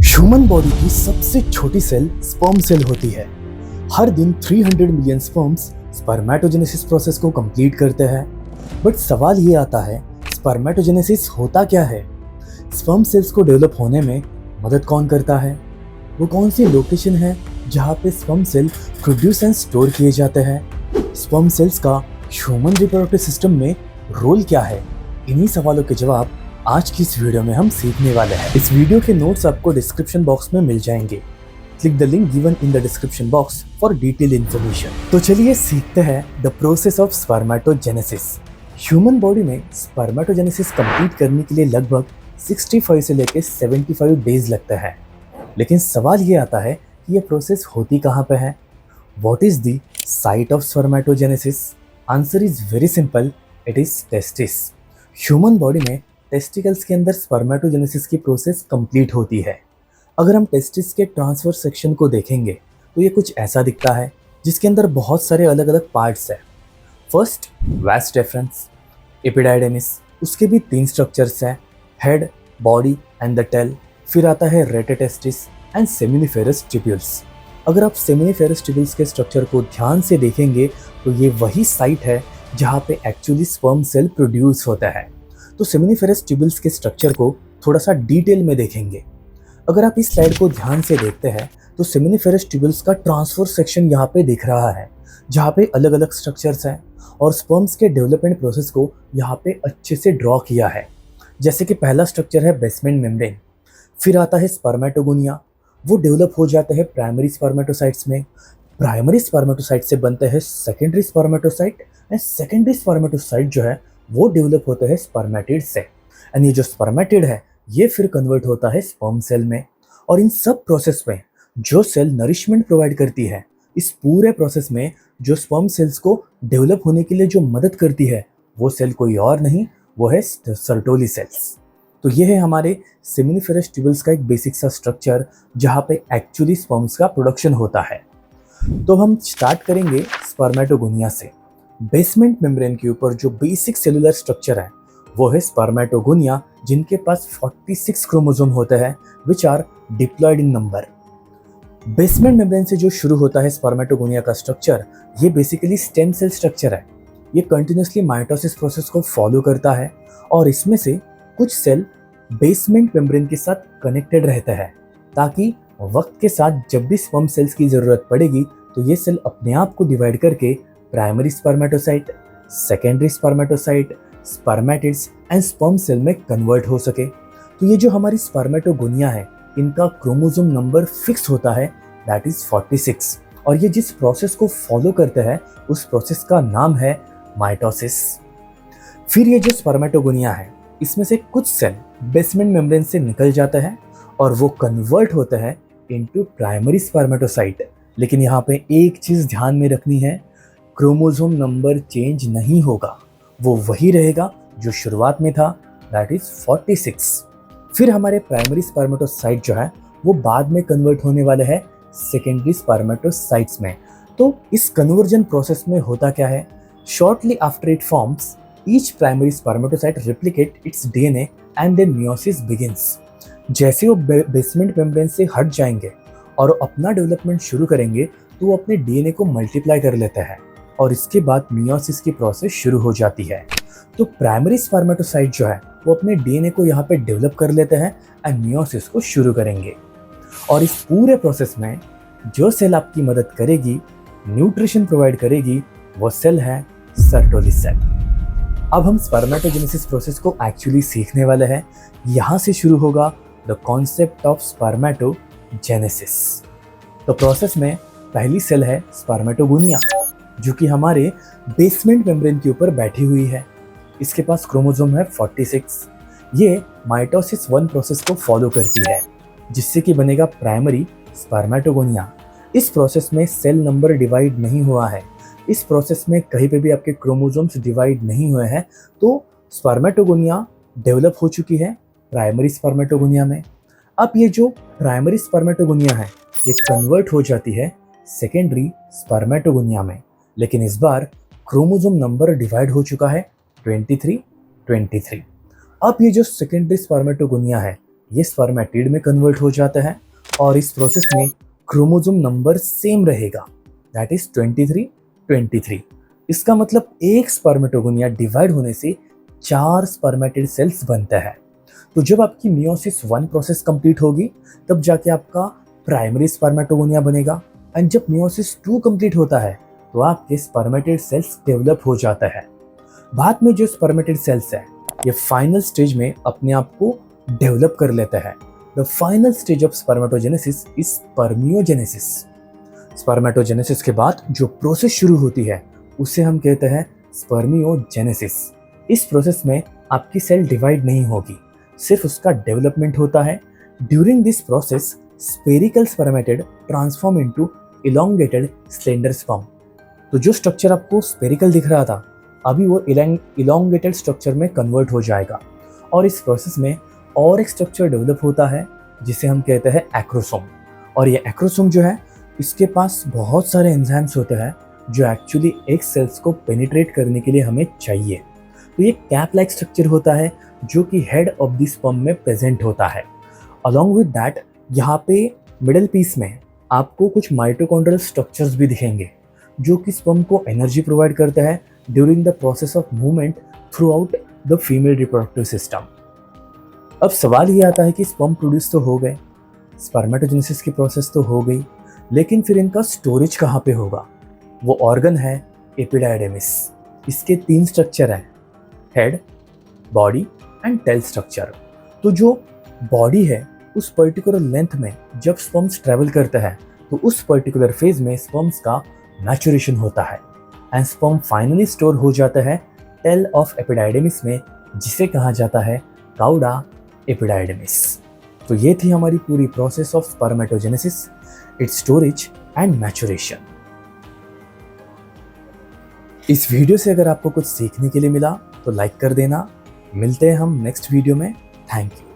Human body की सबसे छोटी सेल स्पर्म सेल होती है। हर दिन 300 मिलियन स्पर्म्स स्पर्मेटोजेनेसिस प्रोसेस को कंप्लीट करते हैं। बट सवाल ये आता है, स्पर्मेटोजेनेसिस होता क्या है? स्पर्म सेल्स को डेवलप होने में मदद कौन करता है? वो कौन सी लोकेशन है जहाँ पे sperm cell produce and store किए जाते हैं? स्पर्म सेल्स का ह्यूमन रिप्रोडक्टिव सिस्टम में रोल क्या है? इन्हीं सवालों के जवाब आज की इस वीडियो में हम सीखने वाले हैं। इस वीडियो के नोट्स आपको डिस्क्रिप्शन बॉक्स में मिल जाएंगे। Click the link given in the description box for detail information. तो चलिए सीखते हैं the process of spermatogenesis. Human body में स्पर्मेटोजेनेसिस कंप्लीट करने के लिए लगभग 65 से लेकर 75 डेज लगते हैं। लेकिन सवाल ये आता है कि ये प्रोसेस होती कहाँ पे है? What is the site of spermatogenesis? Answer is very simple, it is testis. Human body में टेस्टिकल्स के अंदर स्पर्मेटोजेनेसिस की प्रोसेस कंप्लीट होती है। अगर हम टेस्टिस के ट्रांसफर सेक्शन को देखेंगे तो ये कुछ ऐसा दिखता है, जिसके अंदर बहुत सारे अलग अलग पार्ट्स हैं। फर्स्ट वास डेफरेंस, एपिडाइडेमिस, उसके भी 3 स्ट्रक्चर्स हैं, head, body and the tail. फिर आता है रेटेटेस्टिस एंड सेमिनिफेरस ट्यूब्यूल्स। अगर आप सेमिनिफेरस ट्यूब्यूल्स के स्ट्रक्चर को ध्यान से देखेंगे तो ये वही साइट है जहाँ पे एक्चुअली स्पर्म सेल प्रोड्यूस होता है। तो सेमिनिफेरस ट्यूब्यूल्स के स्ट्रक्चर को थोड़ा सा डिटेल में देखेंगे। अगर आप इस स्लाइड को ध्यान से देखते हैं तो सेमिनिफेरस ट्यूब्यूल्स का ट्रांसफर सेक्शन यहाँ पे दिख रहा है, जहाँ पे अलग अलग स्ट्रक्चर्स हैं और स्पर्म्स के डेवलपमेंट प्रोसेस को यहाँ पे अच्छे से ड्रॉ किया है। जैसे कि पहला स्ट्रक्चर है बेसमेंट मेम्ब्रेन, फिर आता है स्पर्मेटोगोनिया। वो डेवलप हो जाते हैं प्राइमरी स्पर्मेटोसाइट्स में। प्राइमरी स्पर्मेटोसाइट से बनते हैं secondary spermatocyte and secondary spermatocyte जो है वो डेवलप होते हैं स्पर्मेटिड से। एंड ये जो स्पर्मेटिड है ये फिर कन्वर्ट होता है स्पर्म सेल में। और इन सब प्रोसेस में जो सेल नरिशमेंट प्रोवाइड करती है, इस पूरे प्रोसेस में जो स्पर्म सेल्स को डेवलप होने के लिए जो मदद करती है, वो सेल कोई और नहीं, वो है सर्टोली सेल्स। तो ये है हमारे सेमिनिफेरस ट्यूब्यूल्स का एक बेसिक सा स्ट्रक्चर, जहाँ पे एक्चुअली स्पर्म्स का प्रोडक्शन होता है। तो हम स्टार्ट करेंगे स्पर्मेटोगोनिया से। बेसमेंट मेम्ब्रेन के ऊपर जो बेसिक सेलुलर स्ट्रक्चर है वो है स्पर्मेटोगोनिया, जिनके पास 46 क्रोमोसोम होते हैं which are diploid in number. Basement membrane से जो शुरू होता है स्पर्मेटोगोनिया का स्ट्रक्चर, ये बेसिकली स्टेम सेल स्ट्रक्चर है। ये कंटिन्यूसली माइटोसिस प्रोसेस को फॉलो करता है और इसमें से कुछ सेल बेसमेंट मेम्ब्रेन के साथ कनेक्टेड रहते हैं, ताकि वक्त के साथ जब भी स्पर्म सेल्स की ज़रूरत पड़ेगी तो ये सेल अपने आप को डिवाइड करके primary spermatocyte, secondary spermatocyte, spermatids and sperm cell में कन्वर्ट हो सके। तो ये जो हमारी स्पर्मेटोगोनिया है, इनका क्रोमोसोम नंबर फिक्स होता है, दैट इज 46। और ये जिस प्रोसेस को फॉलो करते हैं उस प्रोसेस का नाम है माइटोसिस। फिर ये जो स्पर्मेटोगोनिया है, इसमें से कुछ सेल बेसमेंट मेम्ब्रेन से निकल जाते हैं और वो कन्वर्ट होते हैं इनटू प्राइमरी स्पर्मेटोसाइट। लेकिन यहाँ पे एक चीज़ ध्यान में रखनी है, क्रोमोसोम नंबर चेंज नहीं होगा, वो वही रहेगा जो शुरुआत में था, दैट इज 46। फिर हमारे प्राइमरी स्पर्मेटोसाइट जो है वो बाद में कन्वर्ट होने वाले हैं सेकेंडरी स्पर्मेटोसाइट्स में। तो इस कन्वर्जन प्रोसेस में होता क्या है, shortly after it forms each primary spermatocyte replicate its DNA and then meiosis begins. जैसे वो बेसमेंट मेम्ब्रेन से हट जाएंगे और अपना डेवलपमेंट शुरू करेंगे तो वो अपने डीएनए को मल्टीप्लाई कर लेते हैं और इसके बाद मियोसिस की प्रोसेस शुरू हो जाती है। तो प्राइमरी स्पर्मेटोसाइट जो है वो अपने डीएनए को यहाँ पे डेवलप कर लेते हैं एंड मियोसिस को शुरू करेंगे। और इस पूरे प्रोसेस में जो सेल आपकी मदद करेगी, न्यूट्रिशन प्रोवाइड करेगी, वो सेल है सर्टोली सेल। अब हम स्पर्मेटोजेनेसिस प्रोसेस को एक्चुअली सीखने वाले हैं। यहाँ से शुरू होगा द कॉन्सेप्ट ऑफ स्पर्मेटोजेनेसिस। तो प्रोसेस में पहली सेल है स्पर्मेटोगोनिया, जो कि हमारे बेसमेंट मेम्ब्रेन के ऊपर बैठी हुई है। इसके पास क्रोमोसोम है 46। ये माइटोसिस 1 प्रोसेस को फॉलो करती है, जिससे कि बनेगा प्राइमरी स्पर्मेटोगोनिया। इस प्रोसेस में सेल नंबर डिवाइड नहीं हुआ है, इस प्रोसेस में कहीं पे भी आपके क्रोमोसोम्स डिवाइड नहीं हुए हैं। तो स्पर्मेटोगोनिया डेवलप हो चुकी है प्राइमरी स्पर्मेटोगोनिया में। अब ये जो प्राइमरी स्पर्मेटोगोनिया है ये कन्वर्ट हो जाती है सेकेंडरी स्पर्मेटोगोनिया में, लेकिन इस बार क्रोमोसोम नंबर डिवाइड हो चुका है 23। अब ये जो सेकेंडरी स्पर्मेटोगोनिया है ये स्पर्मेटिड में कन्वर्ट हो जाता है और इस प्रोसेस में क्रोमोसोम नंबर सेम रहेगा, दैट इज 23 इसका मतलब एक स्पर्मेटोगोनिया डिवाइड होने से 4 स्पर्मेटिड सेल्स बनता है। तो जब आपकी मियोसिस 1 प्रोसेस कंप्लीट होगी तब जाके आपका प्राइमरी स्पर्मेटोगोनिया बनेगा, एंड जब मियोसिस 2 कंप्लीट होता है तो आपके स्पर्मेटिड सेल्स डेवलप हो जाता है। बाद में जो स्पर्मेटिड सेल्स है ये फाइनल स्टेज में अपने आप को डेवलप कर लेता है। The final stage of spermatogenesis is spermiogenesis. Spermatogenesis के बाद जो प्रोसेस शुरू होती है उसे हम कहते हैं स्पर्मियोजेनेसिस। इस प्रोसेस में आपकी सेल डिवाइड नहीं होगी, सिर्फ उसका डेवलपमेंट होता है। During this process spherical spermatid transform into elongated slender sperm. तो जो स्ट्रक्चर आपको स्पेरिकल दिख रहा था अभी वो इलोंगेटेड स्ट्रक्चर में कन्वर्ट हो जाएगा, और इस प्रोसेस में और एक स्ट्रक्चर डेवलप होता है जिसे हम कहते हैं एक्रोसोम। और ये एक्रोसोम जो है इसके पास बहुत सारे एंजाइम्स होते हैं जो एक्चुअली एग सेल्स को पेनिट्रेट करने के लिए हमें चाहिए। तो ये कैप लाइक स्ट्रक्चर होता है जो कि हेड ऑफ द स्पर्म में प्रेजेंट होता है। अलॉन्ग विद दैट यहाँ पे मिडल पीस में आपको कुछ माइटोकॉन्ड्रियल स्ट्रक्चर्स भी दिखेंगे जो कि स्पर्म को एनर्जी प्रोवाइड करते हैं during the process of movement through out the female reproductive system. अब सवाल ये आता है कि स्पर्म प्रोड्यूस तो हो गए, स्पर्मेटोजेनेसिस की प्रोसेस तो हो गई, लेकिन फिर इनका स्टोरेज कहाँ पे होगा? वो ऑर्गन है एपिडाइडेमिस। इसके 3 स्ट्रक्चर हैं, head, body and tail structure. तो जो बॉडी है उस पर्टिकुलर लेंथ में जब स्पर्म्स ट्रेवल करते हैं तो उस पर्टिकुलर फेज में स्पर्म्स का मैच्योरेशन होता है एंड स्पर्म फाइनली स्टोर हो जाता है टेल ऑफ एपिडाइडेमिस में, जिसे कहा जाता है काउडा एपिडाइडेमिस। तो ये थी हमारी पूरी process of spermatogenesis, it's storage and maturation. इस वीडियो से अगर आपको कुछ सीखने के लिए मिला तो लाइक कर देना। मिलते हैं हम नेक्स्ट वीडियो में। Thank you.